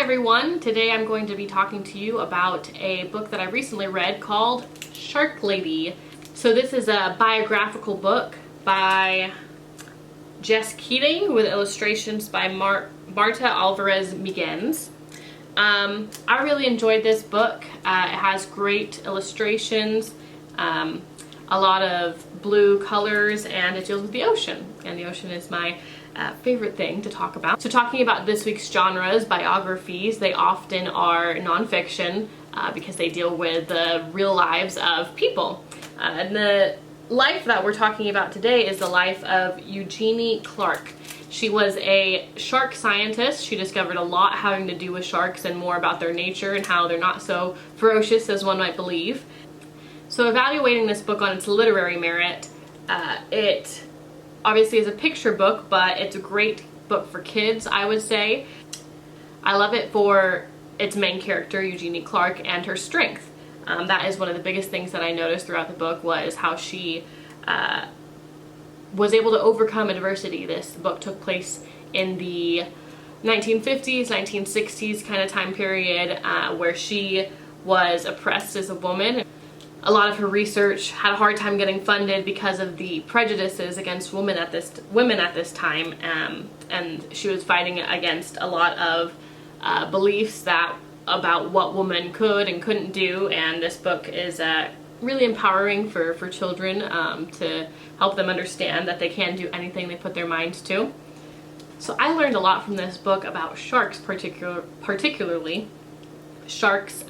everyone, today I'm going to be talking to you about a book that I recently read called Shark Lady. So this is a biographical book by Jess Keating with illustrations by Marta Alvarez Miguens. I really enjoyed this book. It has great illustrations, a lot of blue colors, and it deals with the ocean. And the ocean is my favorite thing to talk about. So talking about this week's genres, biographies, they often are nonfiction because they deal with the real lives of people. And the life that we're talking about today is the life of Eugenie Clark. She was a shark scientist. She discovered a lot having to do with sharks and more about their nature and how they're not so ferocious as one might believe. So evaluating this book on its literary merit, it obviously is a picture book, but it's a great book for kids, I would say. I love it for its main character, Eugenie Clark, and her strength. That is one of the biggest things that I noticed throughout the book, was how she was able to overcome adversity. This book took place in the 1950s, 1960s kind of time period where she was oppressed as a woman. A lot of her research had a hard time getting funded because of the prejudices against women at this time, and she was fighting against a lot of beliefs about what women could and couldn't do. And this book is really empowering for children to help them understand that they can do anything they put their minds to. So I learned a lot from this book about sharks, particularly. Sharks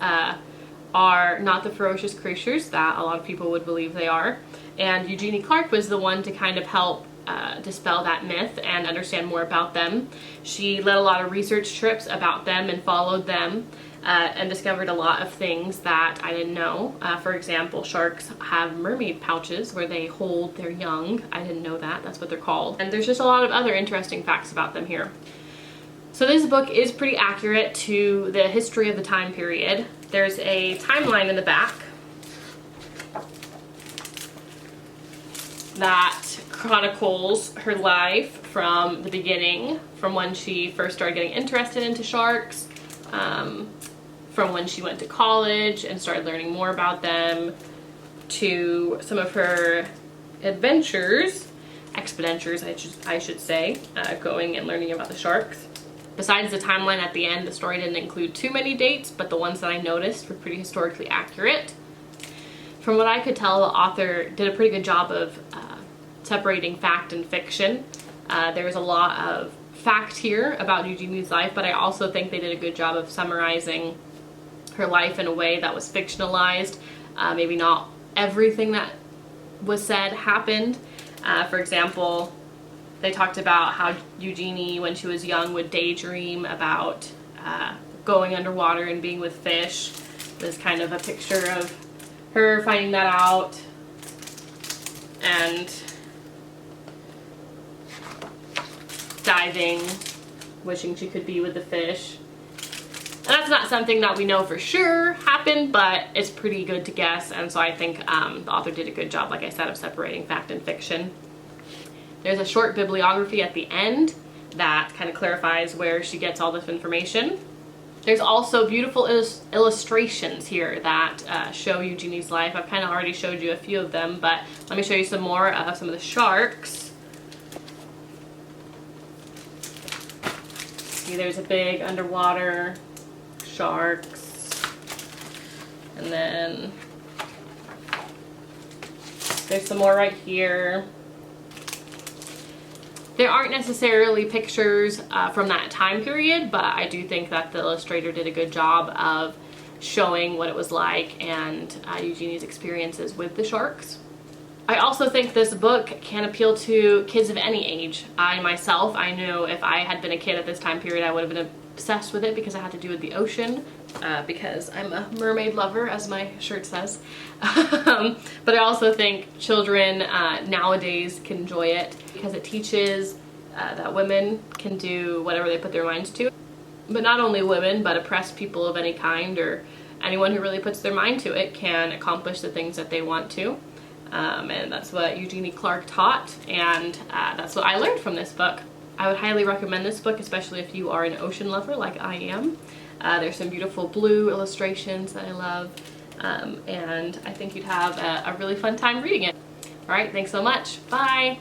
are not the ferocious creatures that a lot of people would believe they are. And Eugenie Clark was the one to kind of help dispel that myth and understand more about them. She led a lot of research trips about them and followed them and discovered a lot of things that I didn't know. For example, sharks have mermaid pouches where they hold their young. I didn't know that. That's what they're called. And there's just a lot of other interesting facts about them here. So this book is pretty accurate to the history of the time period. There's a timeline in the back that chronicles her life from the beginning, from when she first started getting interested into sharks, from when she went to college and started learning more about them, to some of her adventures, I should say, going and learning about the sharks. Besides the timeline at the end, the story didn't include too many dates, but the ones that I noticed were pretty historically accurate. From what I could tell, the author did a pretty good job of separating fact and fiction. There's a lot of fact here about Eugenie's life, but I also think they did a good job of summarizing her life in a way that was fictionalized. Maybe not everything that was said happened. For example, they talked about how Eugenie, when she was young, would daydream about going underwater and being with fish. There's kind of a picture of her finding that out and diving, wishing she could be with the fish. And that's not something that we know for sure happened, but it's pretty good to guess, and so I think the author did a good job, like I said, of separating fact and fiction. There's a short bibliography at the end that kind of clarifies where she gets all this information. There's also beautiful illustrations here that show Eugenie's life. I've kind of already showed you a few of them, but let me show you some more of some of the sharks. See, there's a big underwater sharks, and then there's some more right here. There aren't necessarily pictures from that time period, but I do think that the illustrator did a good job of showing what it was like and Eugenie's experiences with the sharks. I also think this book can appeal to kids of any age. I know if I had been a kid at this time period, I would have been obsessed with it because I had to do with the ocean, because I'm a mermaid lover, as my shirt says. But I also think children nowadays can enjoy it because it teaches that women can do whatever they put their minds to. But not only women, but oppressed people of any kind, or anyone who really puts their mind to it, can accomplish the things that they want to. And that's what Eugenie Clark taught, and that's what I learned from this book. I would highly recommend this book, especially if you are an ocean lover like I am. There's some beautiful blue illustrations that I love, and I think you'd have a really fun time reading it. All right, thanks so much. Bye.